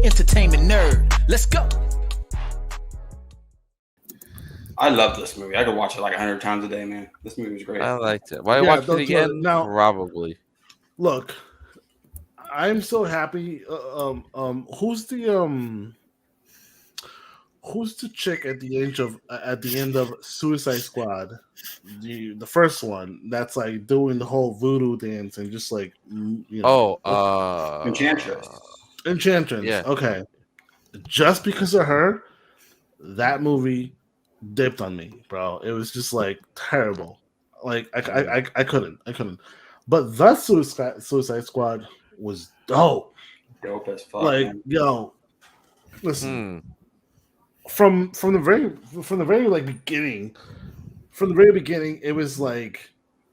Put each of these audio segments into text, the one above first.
entertainment nerd. Let's go. I love this movie. I could watch it like 100 times a day, man. This movie was great. I liked it. Why watch it again? Now, probably. Look, I'm so happy. Who's the chick at the end of Suicide Squad, the first one that's like doing the whole voodoo dance and just like Enchantress. Yeah. Okay, just because of her, that movie dipped on me, bro. It was just like terrible. Like I couldn't. But the Suicide Squad was dope. Dope as fuck. Like, man. yo, listen. From the very beginning, it was like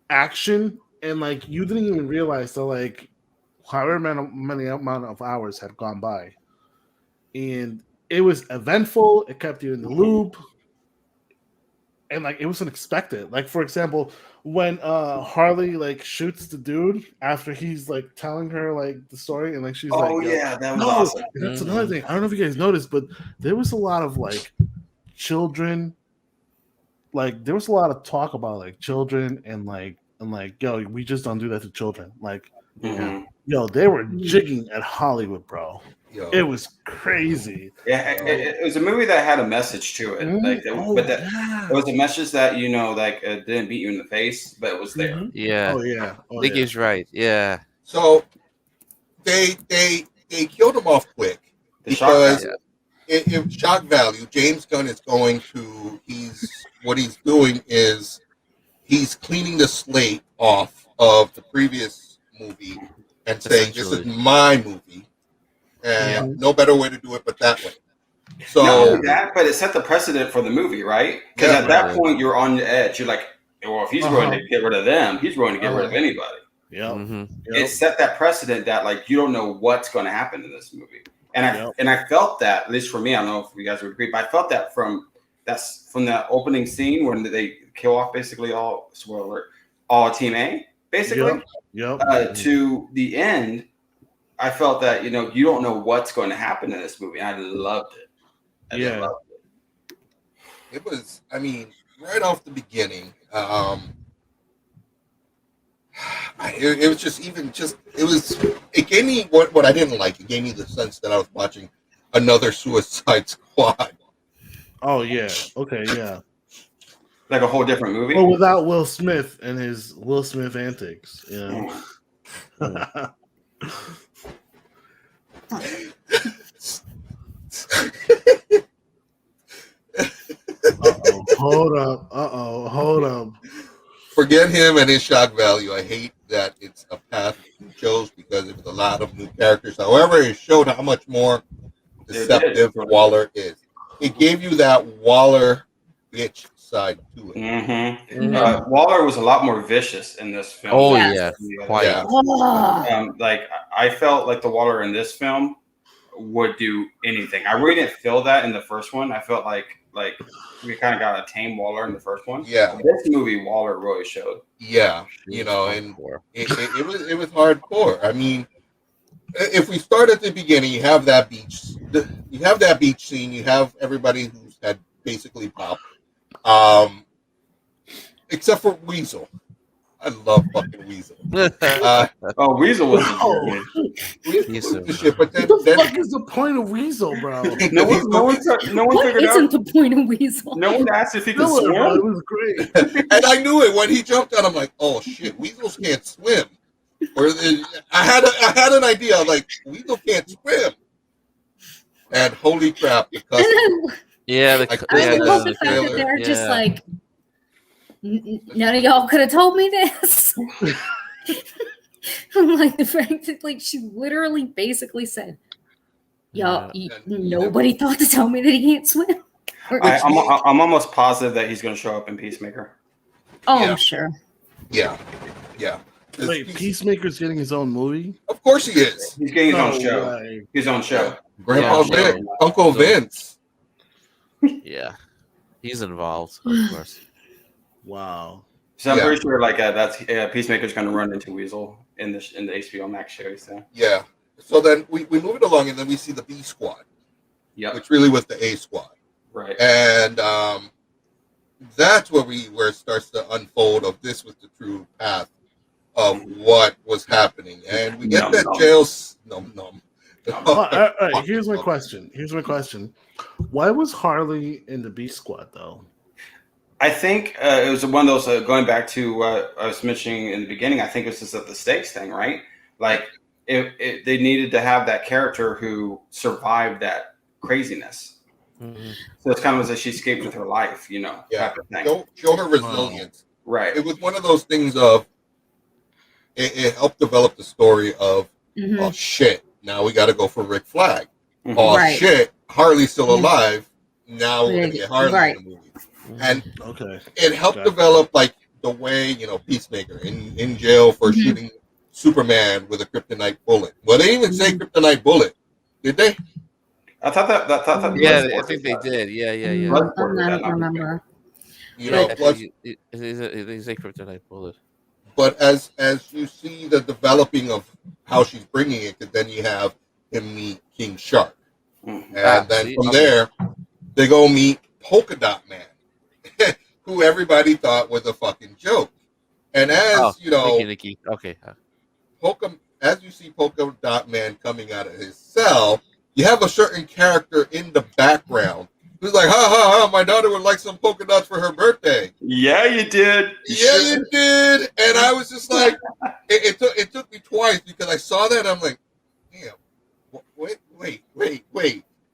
action, and like you didn't even realize that like however many amount of hours had gone by, and it was eventful. It kept you in the loop, and like it was unexpected. Like for example, when Harley like shoots the dude after he's like telling her like the story, and like she's that was awesome. That's another thing. I don't know if you guys noticed, but there was a lot of like children. Like there was a lot of talk about like children and yo, we just don't do that to children. Like, yo, they were jigging at Hollywood, bro. Yo. It was crazy. Yeah, it was a movie that had a message to it. Like, it was a message that it didn't beat you in the face, but it was there. Yeah. Oh yeah. I think he's right. Yeah. So they killed him off quick because it shock value. James Gunn is what he's doing is he's cleaning the slate off of the previous movie and saying this is my movie. And no better way to do it but that way. So not only that, but it set the precedent for the movie, right? Because at that point you're on the edge. You're like, well, if he's going to get rid of them, he's going to get rid of anybody. Yeah. It set that precedent that like you don't know what's going to happen in this movie. And I felt that, at least for me, I don't know if you guys would agree, but I felt that from the opening scene when they kill off basically all Team A, basically. To the end. I felt that you don't know what's going to happen in this movie. I loved it. Loved it. It was, I mean, right off the beginning. It was just it gave me what I didn't like. It gave me the sense that I was watching another Suicide Squad. Oh yeah. Okay. Yeah. Like a whole different movie. Well, without Will Smith and his Will Smith antics. Hold up. Forget him and his shock value. I hate that it's a path he chose because it was a lot of new characters. However, it showed how much more deceptive Waller is. It gave you that Waller bitch side to it. Waller was a lot more vicious in this film. Oh yeah, quite. Like I felt like the Waller in this film would do anything. I really didn't feel that in the first one. I felt like we kind of got a tame Waller in the first one. Yeah, this movie Waller really showed. Yeah, and it was hardcore. I mean, if we start at the beginning, you have that beach. You have that beach scene. You have everybody who's had basically popped. Except for Weasel. I love fucking Weasel. Weasel was Weasel shit, but then, what the fuck is the point of Weasel, bro? no one figured isn't out. the point of Weasel? No one asked if he could swim. It was great. And I knew it when he jumped out. I'm like, oh shit, Weasels can't swim. I had an idea. Like, Weasel can't swim. And holy crap, because I love the fact that they're just like, none of y'all could have told me this. I'm like, the fact that like she literally basically said, y'all, nobody thought to tell me that he can't swim. I'm almost positive that he's going to show up in Peacemaker. Oh, yeah. I'm sure. Yeah. Wait, Peacemaker's getting his own movie? Of course he is. He's getting his own show. His own show. Grandpa Vince, Uncle Vince. Yeah, he's involved, of course. Wow. So I'm pretty sure, like, that's Peacemaker's going to run into Weasel in the HBO Max series. So. Yeah, So then we move it along, and then we see the B squad, which really was the A squad, right? And that's where it starts to unfold of this was the true path of what was happening, and we get that jail. Here's my question. Why was Harley in the B squad though? I think it was one of those going back to what I was mentioning in the beginning. I think it was just the stakes thing, right? Like they needed to have that character who survived that craziness. Mm-hmm. So it's kind of as if she escaped with her life, type of thing. Show her resilience. Right. It was one of those things of it helped develop the story of oh shit, now we got to go for Rick Flag. Mm-hmm. Oh shit, Harley's still alive. Now we're gonna get Harley in the movie. And it helped develop like the way Peacemaker in jail for shooting Superman with a kryptonite bullet. Well, they didn't even say kryptonite bullet, did they? I thought that. Yeah, I think they did. Yeah. I don't remember. He's a kryptonite bullet. But as you see the developing of how she's bringing it, then you have him meet King Shark, and then from there they go meet Polka Dot Man. Who everybody thought was a fucking joke, and as Nikki. Okay, as you see Polka Dot Man coming out of his cell, you have a certain character in the background who's like, "Ha ha ha! My daughter would like some polka dots for her birthday." Yeah, you did. You did, and I was just like, it took me twice because I saw that and I'm like, damn, wait,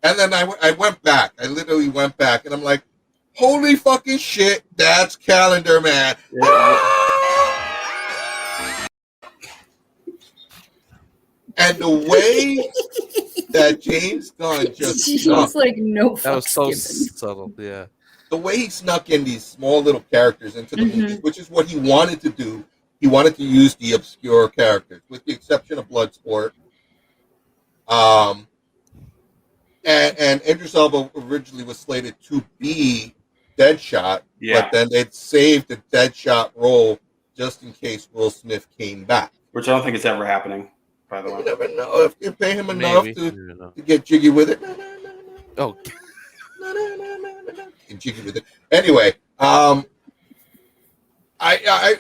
and then I went back. I literally went back, and I'm like, holy fucking shit, that's Calendar Man. And the way that James Gunn just was like, no fucks that was so given. subtle, yeah. The way he snuck in these small little characters into the movie, which is what he wanted to do. He wanted to use the obscure characters, with the exception of Bloodsport. And Idris Elba originally was slated to be Deadshot, but then they'd saved the Deadshot role just in case Will Smith came back. Which I don't think it's ever happening, by the way. You never know if you pay him enough to get jiggy with it. No. Get jiggy with it. Anyway, I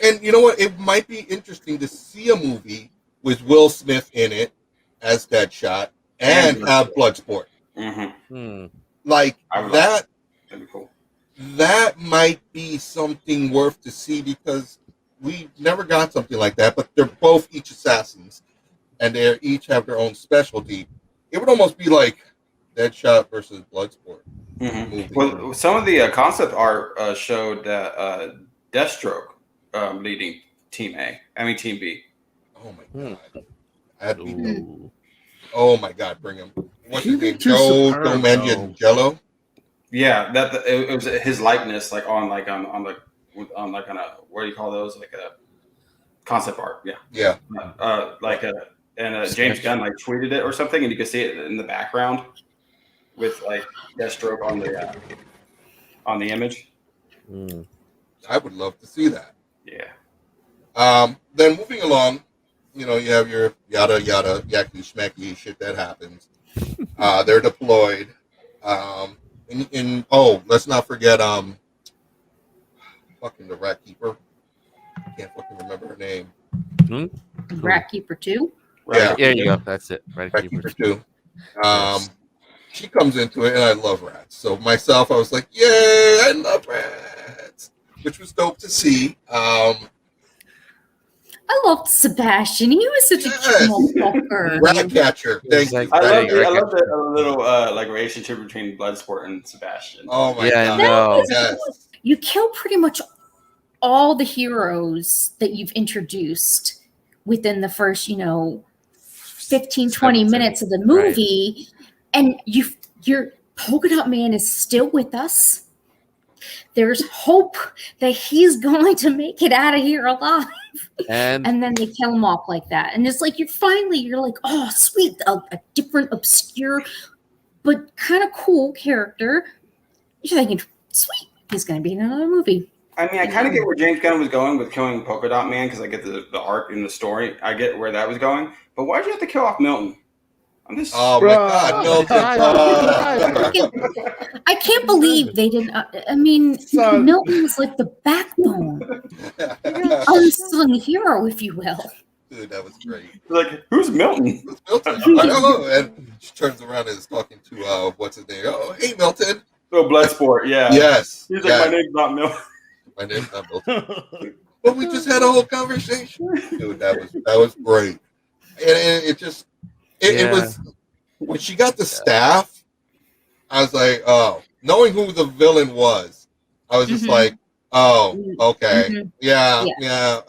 and you know what? It might be interesting to see a movie with Will Smith in it as Deadshot and have Bloodsport. Mm-hmm. Like that. That'd be cool. That might be something worth to see because we never got something like that. But they're both each assassins, and they each have their own specialty. It would almost be like Deadshot versus Bloodsport. Mm-hmm. Well, some of the concept art showed that Deathstroke leading Team B. Oh my god! Oh my god! Bring him. What's his name? Joe Manganiello. Yeah, that it was his likeness, like on a what do you call those? Like a concept art. Yeah. James Gunn like tweeted it or something, and you could see it in the background with like Deathstroke on the image. I would love to see that. Yeah. Then moving along, you have your yada yada yacky schmacky shit that happens. They're deployed. Let's not forget fucking the Rat Keeper. I can't fucking remember her name. Rat Keeper 2? Yeah. There you go. That's it. Rat Keeper 2. She comes into it, and I love rats. So myself, I was like, yay, I love rats, which was dope to see. I loved Sebastian. He was such a cute motherfucker. Rat catcher. Thank you. I love the little like relationship between Bloodsport and Sebastian. Oh my god! No. Yes. You kill pretty much all the heroes that you've introduced within the first, 15, 20 minutes of the movie, and your Polka Dot Man is still with us. There's hope that he's going to make it out of here alive. And then they kill him off like that. And it's like you're like, oh, sweet, a different, obscure, but kind of cool character. You're thinking, sweet, he's going to be in another movie. I mean, I kind of get where James Gunn was going with killing Polka Dot Man because I get the arc in the story. I get where that was going. But why'd you have to kill off Milton? Oh my God, Milton! I can't believe they didn't. I mean, Milton was like the backbone, unsung hero, if you will. Dude, that was great. Like, who's Milton? Who's Milton? I know. And she turns around and is talking to what's his name? Oh, hey, Milton. Oh, Bloodsport. Yeah. Yes. He's like, my name's not Milton. My name's not Milton. But we just had a whole conversation. Dude, that was great. And it just it was when she got the staff, I was like, oh, knowing who the villain was, I was just like, oh, okay. Yeah,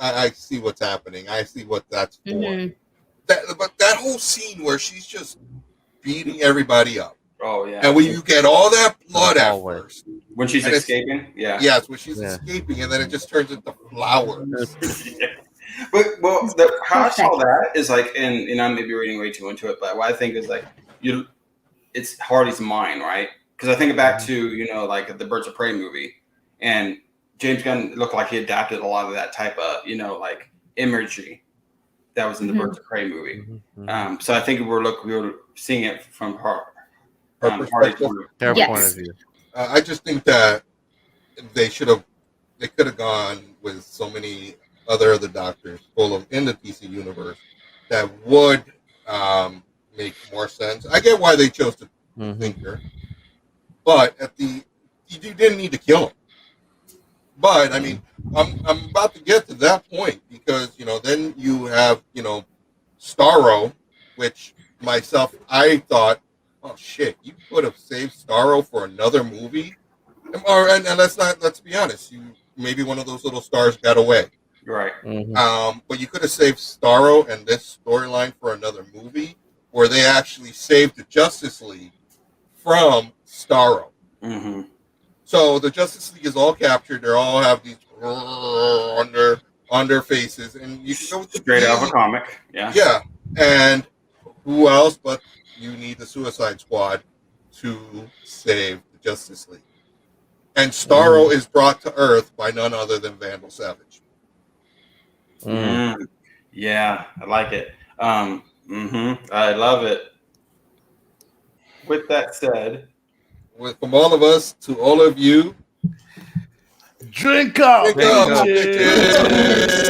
I see what's happening. I see what that's for. But that whole scene where she's just beating everybody up. Oh yeah. And when you get all that blood at first. When she's escaping? Yeah. Yes, when she's escaping, and then it just turns into flowers. But how I saw that is like, and I'm maybe reading way too into it, but what I think is like, it's Hardy's mind, right? Because I think back to like the Birds of Prey movie, and James Gunn looked like he adapted a lot of that type of like imagery that was in the Birds of Prey movie. So I think we were seeing it from Hardy's point of view. I just think that they could have gone with so many other doctors full of in the DC universe that would make more sense. I get why they chose to Thinker, but you didn't need to kill him. But I mean, I'm about to get to that point because then you have Starro, which I thought, oh shit, you could have saved Starro for another movie, and let's be honest, maybe one of those little stars got away. Right. But you could have saved Starro and this storyline for another movie where they actually saved the Justice League from Starro. So the Justice League is all captured. They all have these on their faces, and you can go with the straight out of a comic. Yeah. Yeah. And who else but you need the Suicide Squad to save the Justice League? And Starro is brought to Earth by none other than Vandal Savage. Yeah, I like it. I love it. With that said, from all of us to all of you, drink up. Cheers.